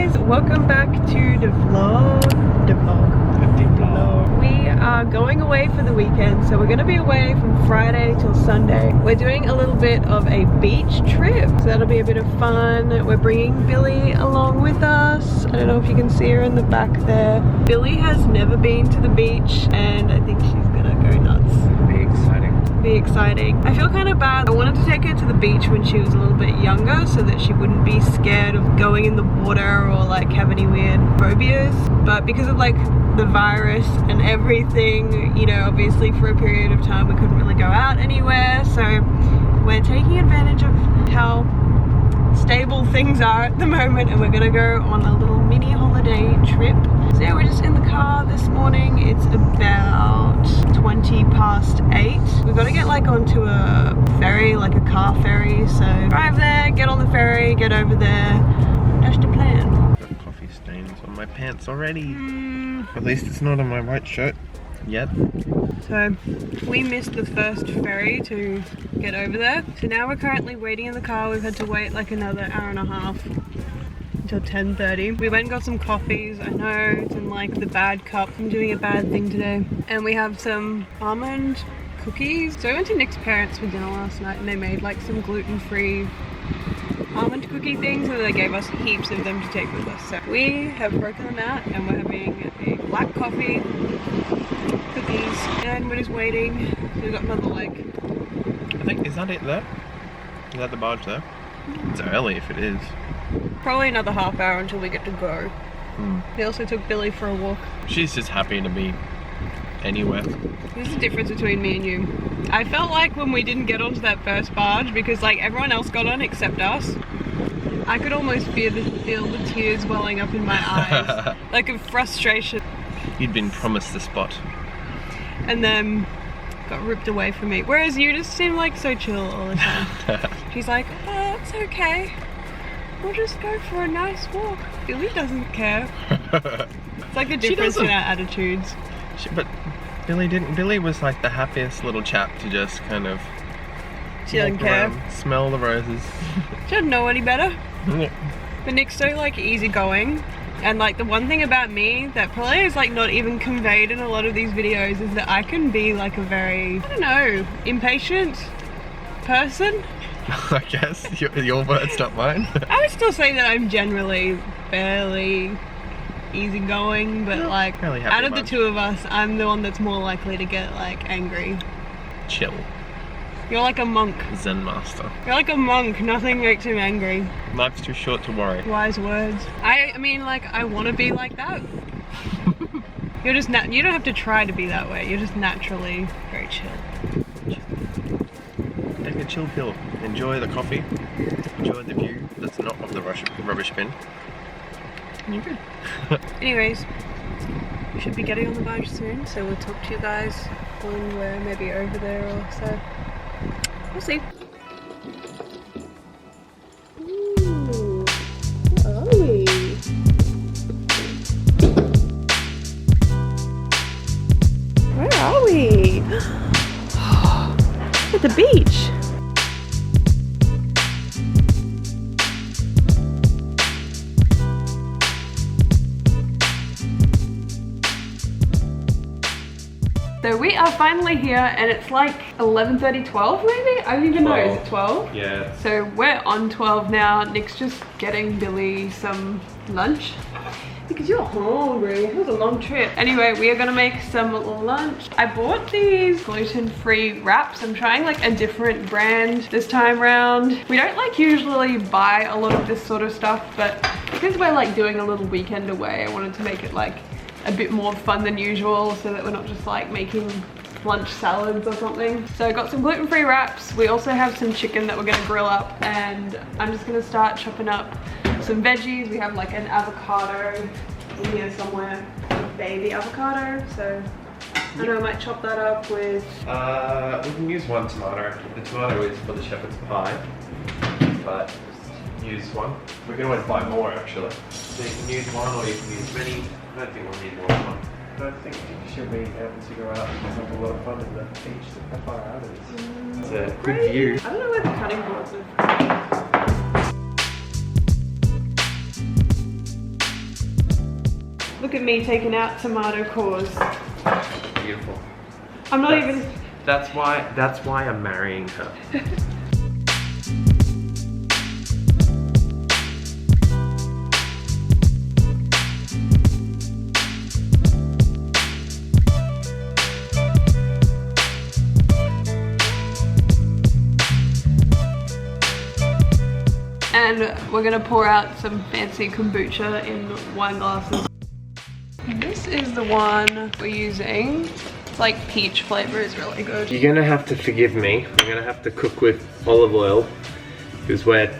guys, welcome back to the vlog. We are going away for the weekend, so we're going to be away from Friday till Sunday. We're doing a little bit of a beach trip, so that'll be a bit of fun. We're bringing Billy along with us. I don't know if you can see her in the back there. Billy has never been to the beach and I think she's gonna go nuts. Be exciting. I feel kind of bad. I wanted to take her to the beach when she was a little bit younger so that she wouldn't be scared of going in the water or like have any weird phobias, but because of like the virus and everything, you know, obviously for a period of time we couldn't really go out anywhere, so we're taking advantage of how stable things are at the moment and we're gonna go on a little mini holiday trip. So yeah, we're just in the car this morning. It's about 20 past 8. We've got to get like onto a ferry, like a car ferry, so drive there, get on the ferry, get over there. That's the plan. Got coffee stains on my pants already. At least it's not on my white shirt yet. So we missed the first ferry to get over there. So now we're currently waiting in the car. We've had to wait like another hour and a half until 10:30. We went and got some coffees. I know it's in like the bad cup. I'm doing a bad thing today. And we have some almond cookies. So we went to Nick's parents for dinner last night and they made like some gluten-free almond cookie things and they gave us heaps of them to take with us. So we have broken them out and we're having a black coffee, cookies, and we're just waiting. So we've got another leg. I think, is that it there? Is that the barge there? It's early if it is. Probably another half hour until we get to go. They also took Billy for a walk. She's just happy to be anywhere. There's a difference between me and you. I felt like when we didn't get onto that first barge, because like everyone else got on except us, I could almost feel the tears welling up in my eyes. Like of frustration. You'd been promised the spot. And then got ripped away from me. Whereas you just seem like so chill all the time. She's like, oh, it's okay. We'll just go for a nice walk. Billy doesn't care. It's like the difference in our attitudes. But Billy didn't. Billy was like the happiest little chap to just kind of. She doesn't care. Smell the roses. She doesn't know any better. But Nick's so like easygoing. And like the one thing about me that probably is like not even conveyed in a lot of these videos is that I can be like a very, I don't know, impatient person. I guess your words, not mine. I would still say that I'm generally fairly easygoing, but like out of the two of us, I'm the one that's more likely to get like angry. Chill. You're like a monk. Zen master. You're like a monk, nothing makes him angry. Life's too short to worry. Wise words. I mean like I want to be like that. You're just you don't have to try to be that way. You're just naturally very chill. Take a chill pill. Enjoy the coffee. Enjoy the view that's not of the rubbish bin. And you're good. Anyways, we should be getting on the barge soon, so we'll talk to you guys when we're maybe over there or so. We'll see. Ooh, where are we? Where are we? At the beach. So we are finally here and it's like 11:30, 12 maybe? I don't even know, is it 12? Yeah. So we're on 12 now. Nick's just getting Billy some lunch because you're hungry. It was a long trip. Anyway, we are gonna make some lunch. I bought these gluten-free wraps. I'm trying like a different brand this time round. We don't like usually buy a lot of this sort of stuff, but because we're like doing a little weekend away, I wanted to make it like a bit more fun than usual so that we're not just like making lunch salads or something. So I got some gluten-free wraps. We also have some chicken that we're gonna grill up and I'm just gonna start chopping up some veggies. We have like an avocado in here somewhere, a baby avocado. So I know I might chop that up with... We can use one tomato. The tomato is for the shepherd's pie, but use one. We can always buy more actually. So you can use one or you can use many. I don't think we'll need more than one. I think she'll be able to go out and have a lot of fun in the beach. How far out it is. It's a good view. I don't know where the cutting boards are. Look at me taking out tomato cores. Beautiful. I'm not even... That's why I'm marrying her. And we're gonna pour out some fancy kombucha in wine glasses. This is the one we're using. It's like peach flavor, is really good. You're gonna have to forgive me. I'm gonna have to cook with olive oil because we're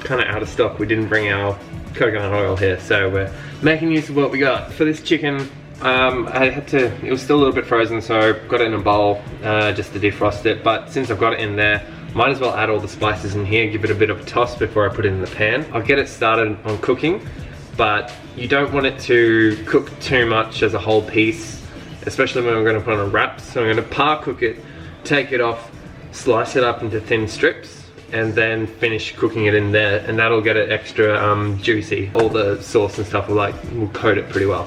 kind of out of stock. We didn't bring our coconut oil here, so we're making use of what we got. For this chicken, it was still a little bit frozen, so got it in a bowl just to defrost it. But since I've got it in there, might as well add all the spices in here, give it a bit of a toss before I put it in the pan. I'll get it started on cooking, but you don't want it to cook too much as a whole piece, especially when we're going to put on a wrap. So I'm going to par cook it, take it off, slice it up into thin strips, and then finish cooking it in there, and that'll get it extra juicy. All the sauce and stuff will coat it pretty well.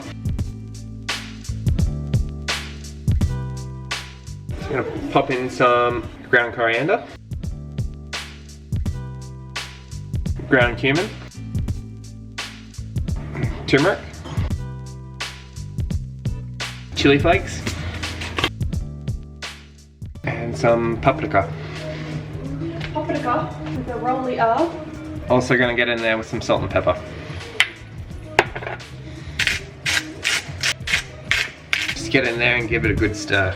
So I'm going to pop in some ground coriander, ground cumin, turmeric, chili flakes, and some paprika. Paprika with a rolly up. Also going to get in there with some salt and pepper. Just get in there and give it a good stir.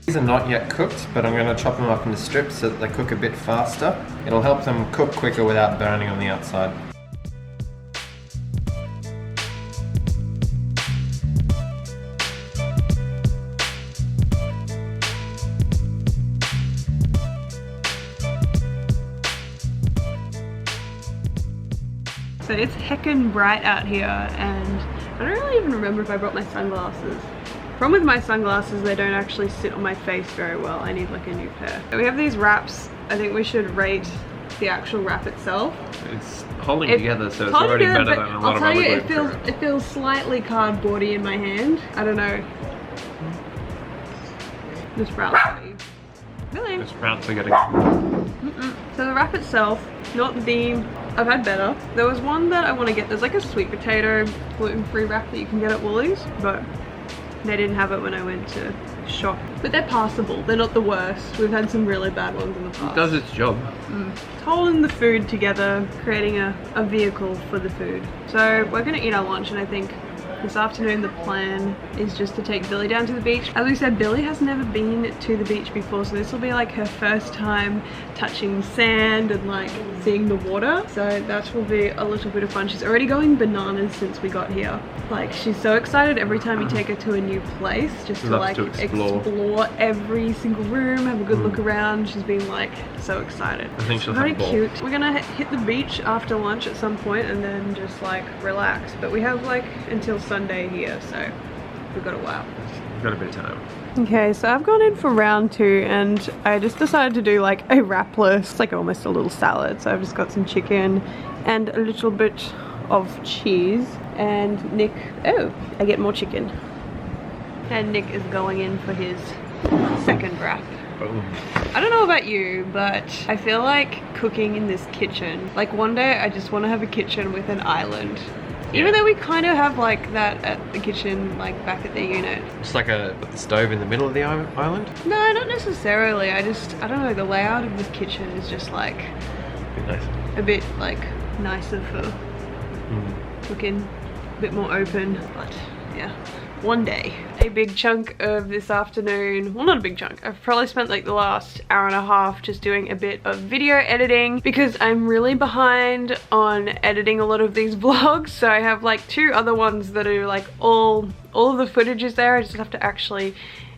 These are not yet cooked, but I'm going to chop them up into strips so that they cook a bit faster. It'll help them cook quicker without burning on the outside. So it's heckin' bright out here, and I don't really even remember if I brought my sunglasses. Problem with my sunglasses, they don't actually sit on my face very well. I need like a new pair. We have these wraps. I think we should rate the actual wrap itself. It's holding together, so it's already better than a lot of other glue. I'll tell you, it feels slightly cardboardy in my hand. I don't know. This sprouts for you. Really? The sprouts are getting... So the wrap itself, not the... I've had better. There was one that I want to get. There's like a sweet potato gluten-free wrap that you can get at Woolies, but they didn't have it when I went to shop. But they're passable. They're not the worst. We've had some really bad ones in the past. It does its job. It's holding the food together, creating a vehicle for the food. So we're gonna eat our lunch, and I think this afternoon the plan is just to take Billy down to the beach. As we said, Billy has never been to the beach before, so this will be like her first time touching sand and like seeing the water. So that will be a little bit of fun. She's already going bananas since we got here. Like, she's so excited every time you take her to a new place, just to like explore every single room, have a good look around. She's been like so excited. I think she'll very have a ball. Cute. We're gonna hit the beach after lunch at some point and then just like relax. But we have like until Sunday here, so we've got a while. We've got a bit of time. Okay, so I've gone in for round 2 and I just decided to do like a wrapless, it's like almost a little salad. So I've just got some chicken and a little bit of cheese, and Nick, oh, I get more chicken. And Nick is going in for his second wrap. Boom. I don't know about you, but I feel like cooking in this kitchen, like one day I just want to have a kitchen with an island. Even though we kind of have like that at the kitchen, like back at the unit. Just like a stove in the middle of the island? No, not necessarily. I don't know, the layout of this kitchen is just like a bit like nicer for cooking, a bit more open, but yeah. One day. A big chunk of this afternoon, well, not a big chunk, I've probably spent like the last hour and a half just doing a bit of video editing because I'm really behind on editing a lot of these vlogs. So I have like 2 other ones that are like all of the footage is there. I just have to actually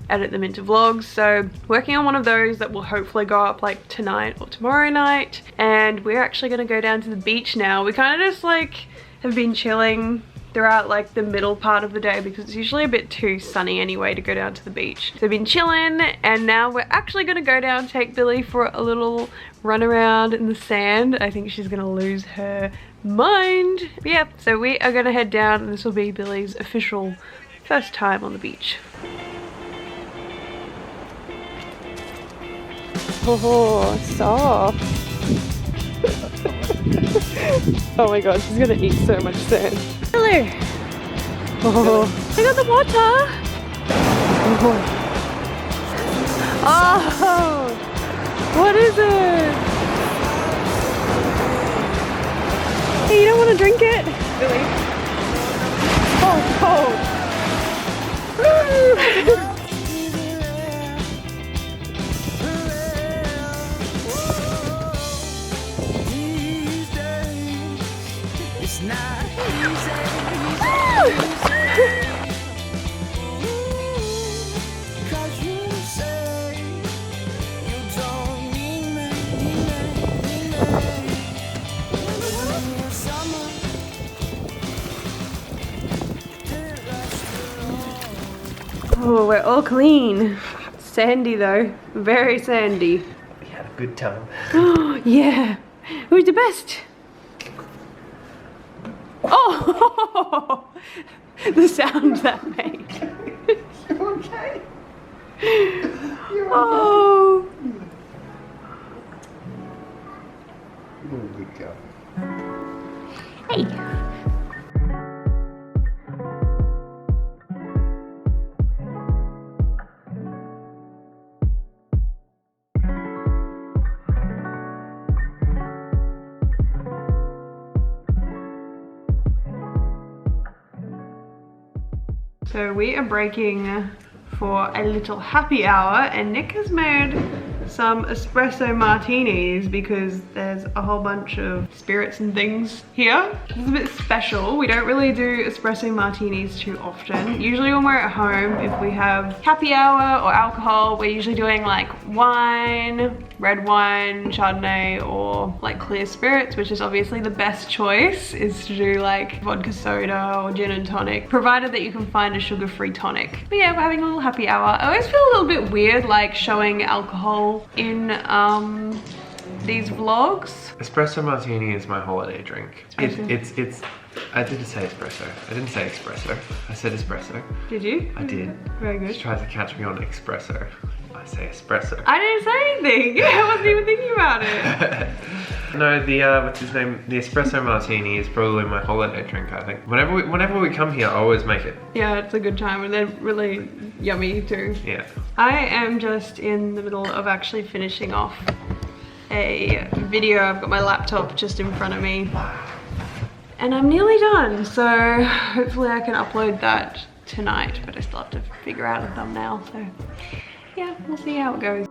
edit them into vlogs. So working on one of those that will hopefully go up like tonight or tomorrow night. And we're actually gonna go down to the beach now. We kind of just like have been chilling throughout like the middle part of the day because it's usually a bit too sunny anyway to go down to the beach. So I've been chilling, and now we're actually gonna go down, take Billy for a little run around in the sand. I think she's gonna lose her mind. But yeah, so we are gonna head down, and this will be Billy's official first time on the beach. Oh, soft. Oh my god, she's gonna eat so much sand. Hello. Oh, I got the water. Oh, what is it? Hey, you don't want to drink it? Really? Oh, cold. Oh, we're all clean. Sandy though, very sandy. We had a good time. Oh, yeah. Who's the best? Oh, the sound that made. You okay? Oh. Good girl. Hey. So we are breaking for a little happy hour, and Nick has made some espresso martinis because there's a whole bunch of spirits and things here. It's a bit special. We don't really do espresso martinis too often. Usually when we're at home, if we have happy hour or alcohol, we're usually doing like wine, red wine, Chardonnay, or like clear spirits, which is obviously the best choice, is to do like vodka soda or gin and tonic, provided that you can find a sugar-free tonic. But yeah, we're having a little happy hour. I always feel a little bit weird like showing alcohol in these vlogs. Espresso martini is my holiday drink. It's I did say espresso. I didn't say espresso. I said espresso. Did you? I did. Very good. She tries to catch me on espresso. I say espresso. I didn't say anything. I wasn't even thinking about it. No, the what's his name? The espresso martini is probably my holiday drink, I think. Whenever we come here, I always make it. Yeah, it's a good time, and they're really yummy too. Yeah. I am just in the middle of actually finishing off a video. I've got my laptop just in front of me, and I'm nearly done. So hopefully I can upload that tonight, but I still have to figure out a thumbnail. So yeah, we'll see how it goes.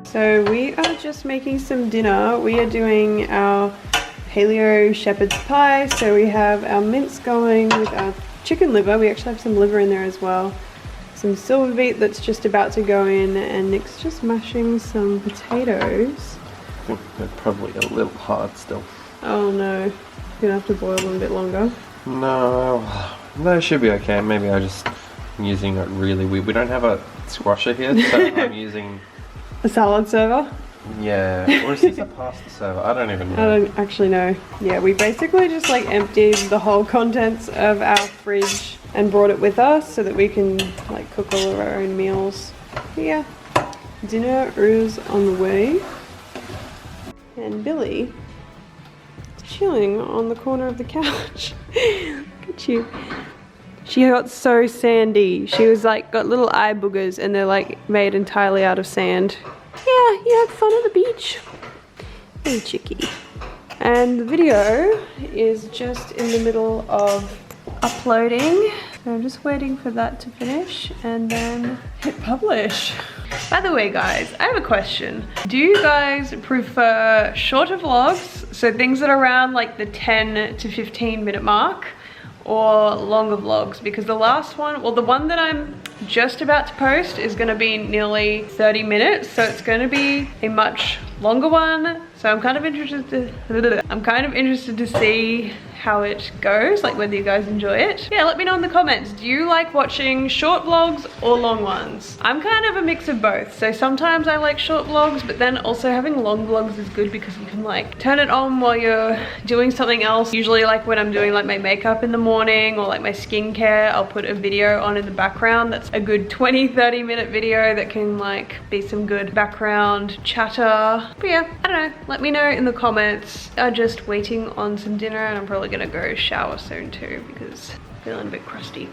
So we are just making some dinner. We are doing our paleo shepherd's pie. So we have our mince going with our chicken liver. We actually have some liver in there as well. Some silver beet that's just about to go in, and Nick's just mashing some potatoes. I think they're probably a little hard still. Oh no, you're gonna have to boil them a bit longer. No, it should be okay. Maybe I'm using it really weird. We don't have a squasher here, so I'm using a salad server? Yeah, or is this a pasta server? I don't even know. I don't actually know. Yeah, we basically just like emptied the whole contents of our fridge and brought it with us so that we can like cook all of our own meals. But yeah, dinner is on the way. And Billy is chilling on the corner of the couch. Look at you. She got so sandy. She was like, got little eye boogers, and they're like made entirely out of sand. Yeah, you had fun at the beach. Hey, chickie. And the video is just in the middle of uploading. So I'm just waiting for that to finish and then hit publish. By the way, guys, I have a question. Do you guys prefer shorter vlogs, so things that are around like the 10 to 15 minute mark? or longer vlogs, because the last one, well, the one that I'm just about to post is going to be nearly 30 minutes, so it's going to be a much longer one. So I'm kind of interested to see how it goes, like whether you guys enjoy it. Yeah, let me know in the comments. Do you like watching short vlogs or long ones? I'm kind of a mix of both. So sometimes I like short vlogs, but then also having long vlogs is good because you can like turn it on while you're doing something else. Usually like when I'm doing like my makeup in the morning or like my skincare, I'll put a video on in the background that's a good 20-30 minute video that can like be some good background chatter. But yeah, I don't know, let me know in the comments. I'm just waiting on some dinner and I'm probably gonna go shower soon too because I'm feeling a bit crusty.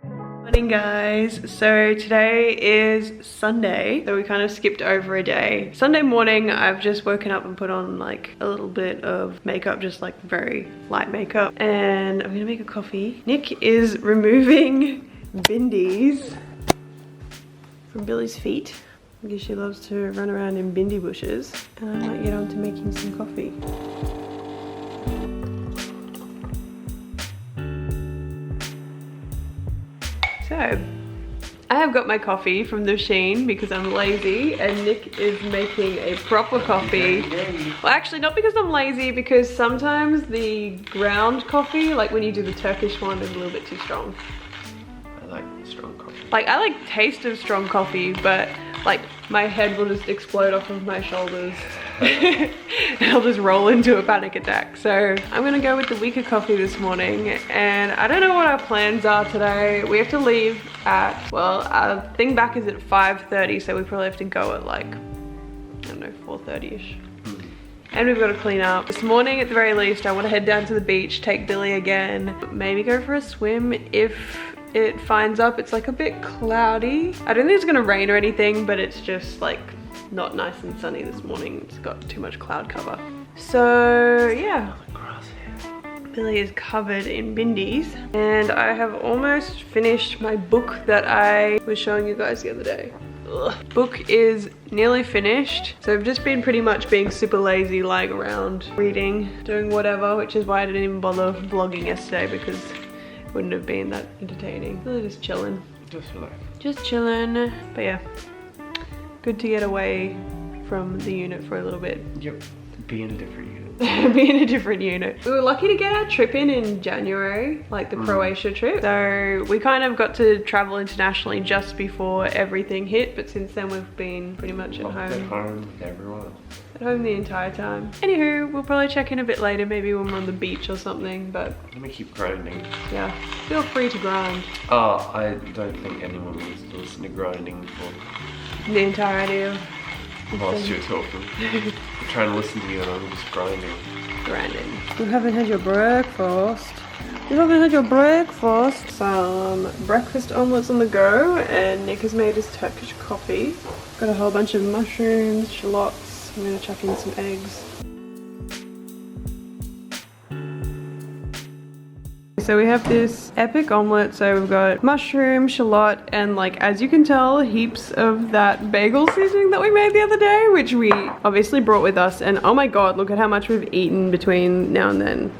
Morning guys, so today is Sunday, so we kind of skipped over a day. Sunday morning I've just woken up and put on like a little bit of makeup, just like very light makeup, and I'm gonna make a coffee. Nick is removing bindies from Billy's feet because she loves to run around in bindi bushes, and I might get on to making some coffee. So, I have got my coffee from the machine because I'm lazy, and Nick is making a proper coffee. Well, actually not because I'm lazy, because sometimes the ground coffee, like when you do the Turkish one, is a little bit too strong. I like strong coffee. Like, I like taste of strong coffee, but like my head will just explode off of my shoulders and I'll just roll into a panic attack. So I'm gonna go with the weaker coffee this morning, and I don't know what our plans are today. We have to leave at, well, our thing back is at 5:30, so we probably have to go at like, I don't know, 4:30ish. And we've got to clean up. This morning at the very least I want to head down to the beach, take Billy again, maybe go for a swim if it finds up. It's like a bit cloudy. I don't think it's gonna rain or anything, but it's just like not nice and sunny this morning. It's got too much cloud cover. So yeah, Billy is covered in bindies, and I have almost finished my book that I was showing you guys the other day. Ugh. Book is nearly finished, so I've just been pretty much being super lazy, lying around reading, doing whatever, which is why I didn't even bother vlogging yesterday, because wouldn't have been that entertaining. Really just chilling. Just relax. Just chilling. But yeah, good to get away from the unit for a little bit. Yep. Be in a different unit. Be in a different unit. We were lucky to get our trip in January, like the Croatia trip. So we kind of got to travel internationally just before everything hit, but since then we've been pretty much at home. At home with everyone. At home the entire time. Anywho, we'll probably check in a bit later, maybe when we're on the beach or something, but... Let me keep grinding. Yeah, feel free to grind. Oh, I don't think anyone wants to listen to grinding for the entirety of... whilst you're talking. I'm trying to listen to you and I'm just grinding. Grinding. You haven't had your breakfast. You haven't had your breakfast. Some breakfast omelets on the go, and Nick has made his Turkish coffee. Got a whole bunch of mushrooms, shallots. I'm gonna chuck in some eggs. So we have this epic omelet. So we've got mushroom, shallot, and like, as you can tell, heaps of that bagel seasoning that we made the other day, which we obviously brought with us. And oh my God, look at how much we've eaten between now and then.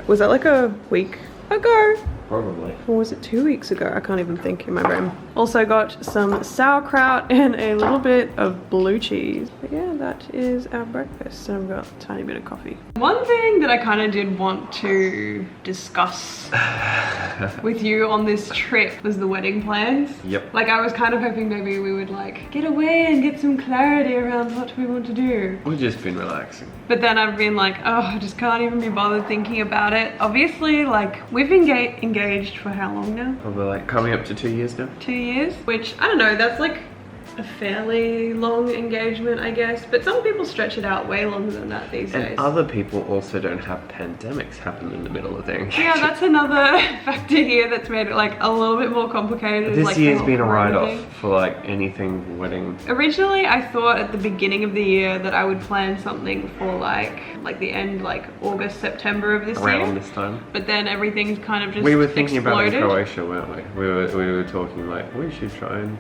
Was that like a week ago? Probably. Or was it 2 weeks ago? I can't even think in my brain. Also got some sauerkraut and a little bit of blue cheese. But yeah, that is our breakfast. And I've got a tiny bit of coffee. One thing that I kind of did want to discuss with you on this trip was the wedding plans. Yep. Like, I was kind of hoping maybe we would like get away and get some clarity around what we want to do. We've just been relaxing. But then I've been like, oh, I just can't even be bothered thinking about it. Obviously, like, we've been engaged for how long now? Probably like coming up to 2 years now. 2 years, which I don't know, that's like a fairly long engagement, I guess, but some people stretch it out way longer than that these days. And other people also don't have pandemics happen in the middle of their engagement. Yeah, that's another factor here that's made it like a little bit more complicated. This like year's been a write-off for like anything wedding. Originally, I thought at the beginning of the year that I would plan something for like the end, like August, September of this year. Around this time. But then everything's kind of just We were thinking exploded. about it in Croatia, weren't we? We were talking like, we should try and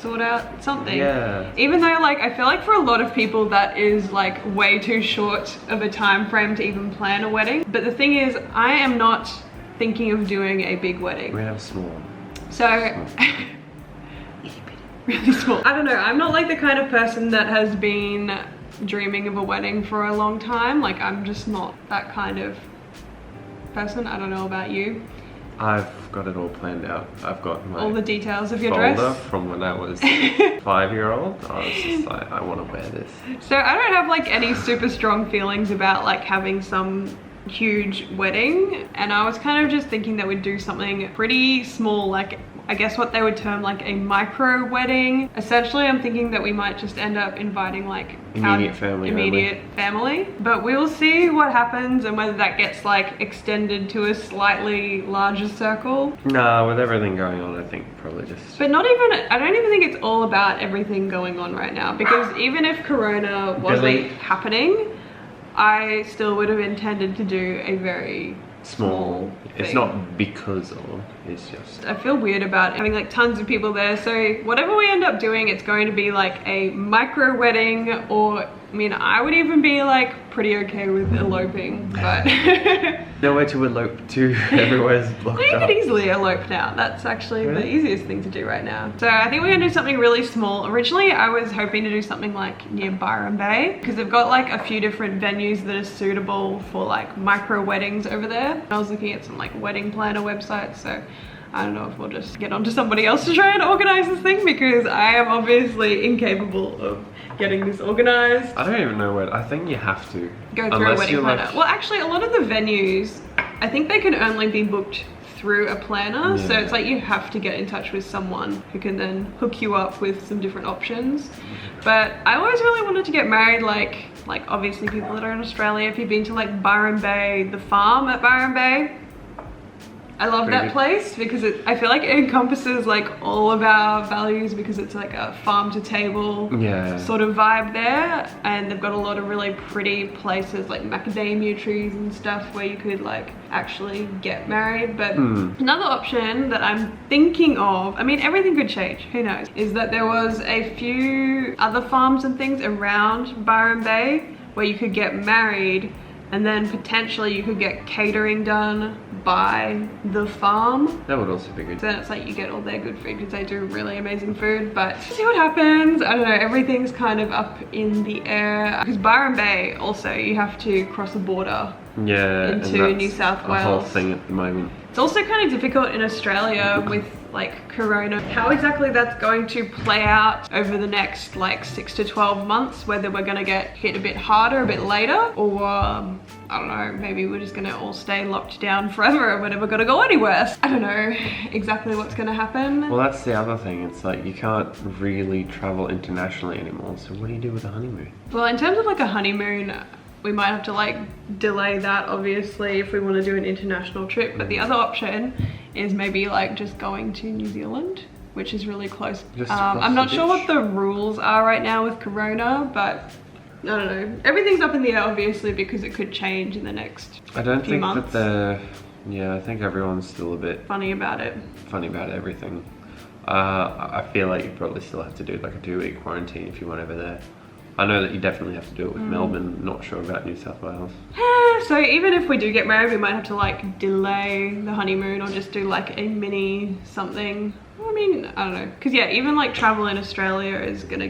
sort out something. Yeah. Even though like I feel like for a lot of people that is like way too short of a time frame to even plan a wedding. But the thing is, I am not thinking of doing a big wedding. We have small. So really small. I don't know, I'm not like the kind of person that has been dreaming of a wedding for a long time. Like I'm just not that kind of person. I don't know about you. I've got it all planned out. I've got my all the details of your folder dress from when I was 5-year-old. I was just like, I want to wear this. So I don't have like any super strong feelings about like having some huge wedding, and I was kind of just thinking that we'd do something pretty small, like I guess what they would term like a micro wedding. Essentially, I'm thinking that we might just end up inviting like immediate family, but we'll see what happens and whether that gets like extended to a slightly larger circle. Nah, with everything going on, I think probably just. But not even, I don't even think it's all about everything going on right now, because even if Corona wasn't happening, I still would have intended to do a very small thing. It's not because of, it's just. I feel weird about having like tons of people there, so whatever we end up doing, it's going to be like a micro wedding, or I mean, I would even be like pretty okay with eloping, but nowhere to elope to, everywhere's blocked you up. could easily elope now. That's actually the easiest thing to do right now. So I think we're gonna do something really small. Originally, I was hoping to do something like near Byron Bay, because they've got like a few different venues that are suitable for like micro weddings over there. I was looking at some like wedding planner websites, so I don't know if we'll just get onto somebody else to try and organize this thing, because I am obviously incapable of getting this organized. I don't even know where, I think you have to. Go through a wedding planner. Well, actually, a lot of the venues, I think they can only be booked through a planner. So it's like you have to get in touch with someone who can then hook you up with some different options. But I always really wanted to get married like obviously people that are in Australia, if you've been to like Byron Bay, the farm at Byron Bay, I love that place because I feel like it encompasses like all of our values, because it's like a farm to table sort of vibe there, and they've got a lot of really pretty places like macadamia trees and stuff where you could like actually get married. But another option that I'm thinking of, I mean everything could change, who knows, is that there was a few other farms and things around Byron Bay where you could get married, and then potentially you could get catering done by the farm. That would also be good. So then it's like you get all their good food, because they do really amazing food. But see what happens. I don't know, everything's kind of up in the air. Because Byron Bay also, you have to cross a border into New South Wales. The whole thing at the moment. It's also kind of difficult in Australia with like Corona, how exactly that's going to play out over the next like 6 to 12 months, whether we're gonna get hit a bit harder a bit later, or I don't know, maybe we're just gonna all stay locked down forever and we're never gonna go anywhere. I don't know exactly what's gonna happen. Well, that's the other thing, it's like you can't really travel internationally anymore, so what do you do with a honeymoon? Well, in terms of like a honeymoon, we might have to like delay that obviously if we want to do an international trip, but the other option is maybe like just going to New Zealand, which is really close. I'm not sure what the rules are right now with Corona, but I don't know. Everything's up in the air obviously, because it could change in the next I don't few think months. that I think everyone's still a bit funny about it. Funny about everything. I feel like you probably still have to do like a 2-week quarantine if you went over there. I know that you definitely have to do it with Melbourne, not sure about New South Wales. So even if we do get married, we might have to like delay the honeymoon or just do like a mini something. I mean, I don't know. Cause yeah, even like travel in Australia is gonna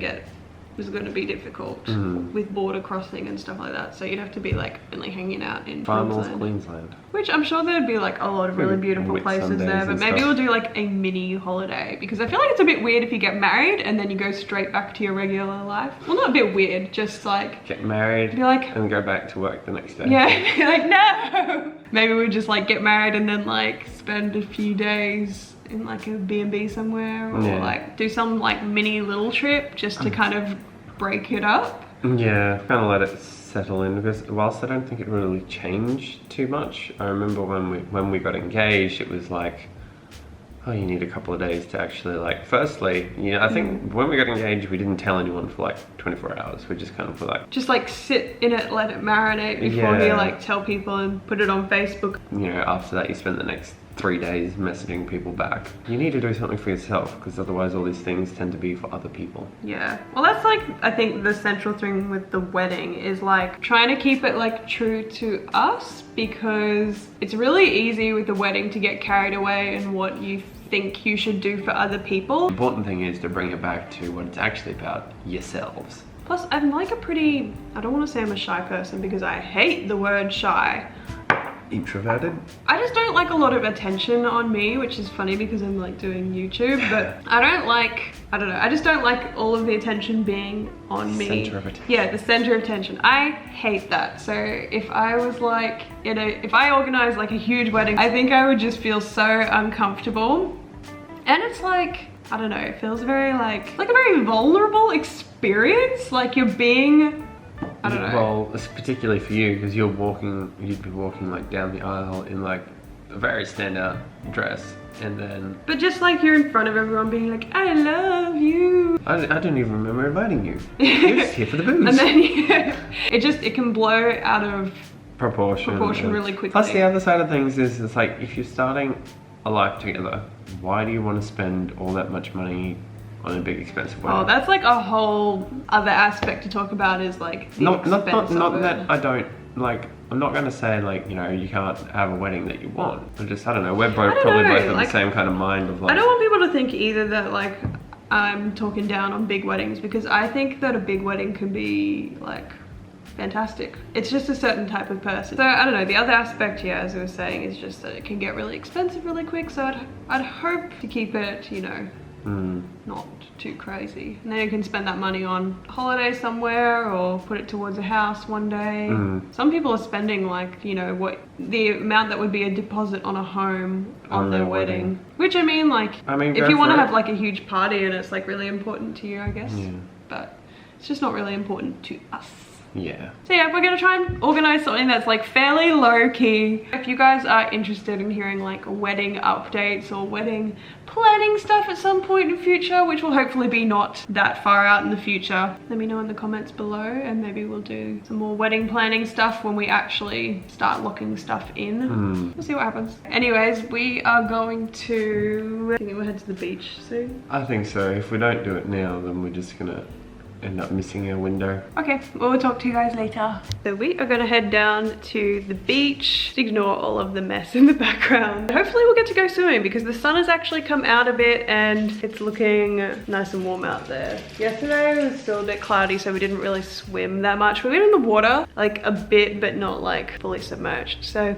be difficult with border crossing and stuff like that. So you'd have to be like only hanging out in Far North Queensland. Which I'm sure there'd be like a lot of really beautiful places there, but maybe we'll do like a mini holiday, because I feel like it's a bit weird if you get married and then you go straight back to your regular life. Well, not a bit weird, just like get married be like, and go back to work the next day. Yeah, be like no. Maybe we just like get married and then like spend a few days in like a B&B somewhere, or like do some like mini little trip just to kind of break it up. Yeah, kind of let it settle in, because whilst I don't think it really changed too much, I remember when we got engaged, it was like, oh, you need a couple of days to actually like, firstly, I think when we got engaged, we didn't tell anyone for like 24 hours. We just kind of were like, just like sit in it, let it marinate before you like tell people and put it on Facebook. You know, after that you spend the next 3 days messaging people back. You need to do something for yourself, because otherwise all these things tend to be for other people. Yeah, well that's like, I think the central thing with the wedding is like trying to keep it like true to us, because it's really easy with the wedding to get carried away in what you think you should do for other people. The important thing is to bring it back to what it's actually about, yourselves. Plus I'm like a pretty, I don't want to say I'm a shy person because I hate the word shy. Introverted? I just don't like a lot of attention on me, which is funny because I'm like doing YouTube, but I don't know, I just don't like all of the attention being on me. Center of attention. Yeah, the center of attention. I hate that. So if I was like, if I organized like a huge wedding, I think I would just feel so uncomfortable. And it's like, I don't know, it feels very like a very vulnerable experience. Like you're being, I don't know. Well, it's particularly for you because you'd be walking like down the aisle in like a very standout dress, and then. But just like you're in front of everyone being like, I love you. I don't even remember inviting you. You're just here for the booze. And then it can blow out of proportion really quickly. Plus the other side of things is it's like if you're starting a life together, why do you want to spend all that much money on a big expensive wedding? Oh, that's like a whole other aspect to talk about, is like the not that I don't like. I'm not gonna say like, you know, you can't have a wedding that you want. I don't know. We're probably both of the same kind of mind of like. I don't want people to think either that like I'm talking down on big weddings, because I think that a big wedding can be like fantastic. It's just a certain type of person. So I don't know, the other aspect here, as I was saying, is just that it can get really expensive really quick. So I'd hope to keep it, you know, not too crazy. And then you can spend that money on a holiday somewhere or put it towards a house one day. Some people are spending like, you know, what the amount that would be a deposit on a home on their wedding. Which I mean, if you want to have like a huge party and it's like really important to you, I guess. Yeah. But it's just not really important to us. Yeah. So yeah, we're gonna try and organize something that's like fairly low key. If you guys are interested in hearing like wedding updates or wedding planning stuff at some point in the future, which will hopefully be not that far out in the future, let me know in the comments below, and maybe we'll do some more wedding planning stuff when we actually start locking stuff in. We'll see what happens. Anyways, we are going to, I think we'll head to the beach soon. I think so. If we don't do it now, then we're just gonna end up missing our window. Okay, well, we'll talk to you guys later. So we are gonna head down to the beach. Just ignore all of the mess in the background. Hopefully we'll get to go swimming because the sun has actually come out a bit and it's looking nice and warm out there. Yesterday it was still a bit cloudy, so we didn't really swim that much. We went in the water like a bit, but not like fully submerged. So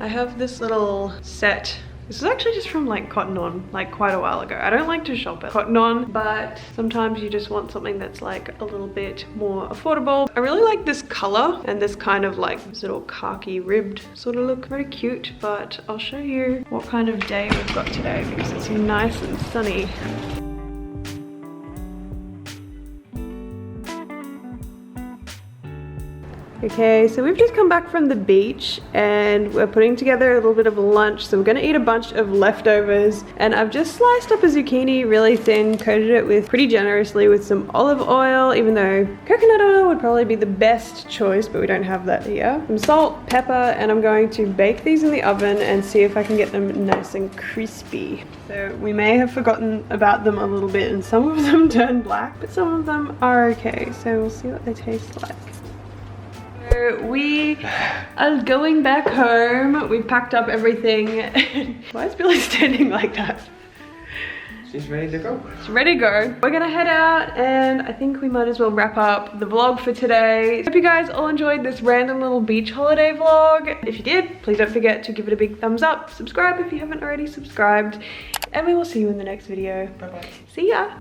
I have this little set. This is actually just from like Cotton On, like quite a while ago. I don't like to shop at Cotton On, but sometimes you just want something that's like a little bit more affordable. I really like this color and this kind of like this little khaki ribbed sort of look. Very cute, but I'll show you what kind of day we've got today because it's nice and sunny. Okay, so we've just come back from the beach and we're putting together a little bit of lunch. So we're gonna eat a bunch of leftovers, and I've just sliced up a zucchini really thin, coated it with pretty generously with some olive oil, even though coconut oil would probably be the best choice, but we don't have that here. Some salt, pepper, and I'm going to bake these in the oven and see if I can get them nice and crispy. So we may have forgotten about them a little bit and some of them turn black, but some of them are okay. So we'll see what they taste like. We are going back home. We've packed up everything. Why is Billy standing like that? She's ready to go. She's ready to go. We're gonna head out and I think we might as well wrap up the vlog for today. Hope you guys all enjoyed this random little beach holiday vlog. If you did, please don't forget to give it a big thumbs up. Subscribe if you haven't already subscribed. And we will see you in the next video. Bye-bye. See ya.